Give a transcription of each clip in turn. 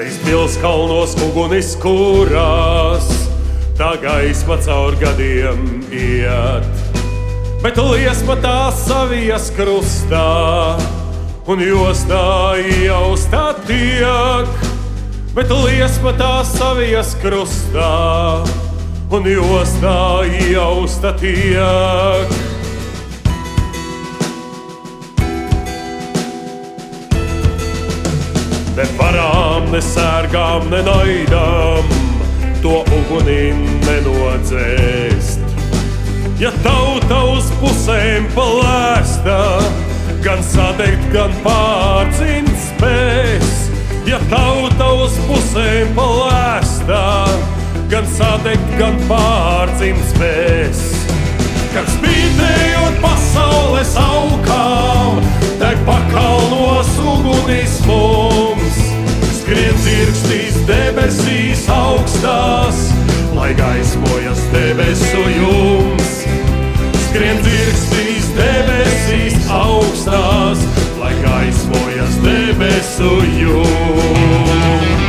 Reiz pils kalnos ugunis kurās, tā gaisma caur gadiem iet, bet liesma tā savijas krustā, un jostā iejaustā tiek. Bet liesma tā savijas krustā, un jostā iejaustā tiek. Ne varām, ne sērgām, ne naidām to uguni nenodzēst. Ja tauta uz pusēm palēsta, gan sadegt, gan pārdzint spēs. Ja tauta uz pusēm palēsta, gan sadegt, gan pārdzint spēs. Kad spīdējot pasaules augām, deg pakalnos ugunis mums. Skrien dzirkstīs debesīs augstās, lai gaismojas debesu jums. Skrien dzirkstīs debesīs augstās, lai gaismojas debesu jums.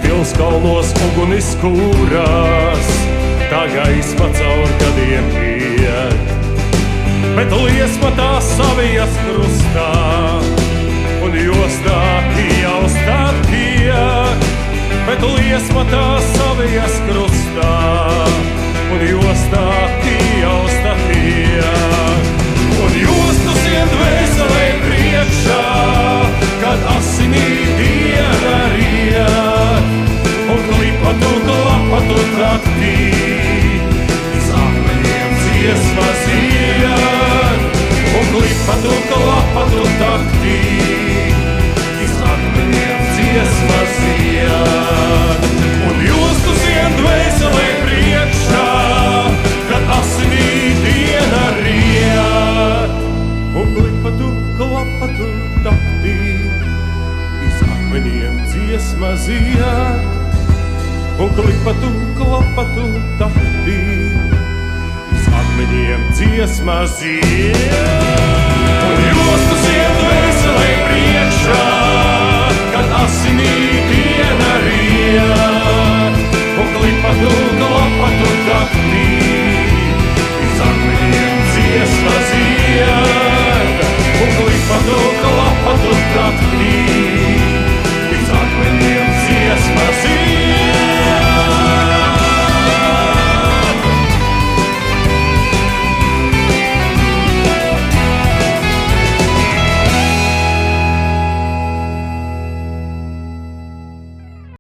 Pils kalnos ugunis kurās, tā gaisma caur gadiem iet, bet liesma tā savijas krustā, un jostā iejaustā tiek. Bet liesma tā savijas krustā, un jostā iejaustā tiek. Un jostu sien dvēselē priekšā, kad asinī diena riet. Un klipatu, klapatu taktī, iz akmeņiem dziesmas iet. Un klipatu, klapatu taktī, iz akmeņiem dziesmas iet. Un jostu sien dvēselē priekšā, kad asinī diena riet. Un klipatu, klapatu taktī, iz akmeņiem dziesmas iet. Un klipatu, klapatu taktī, iz akmeņiem dziesmas iet. Un jostu sien dvēselē priekšā,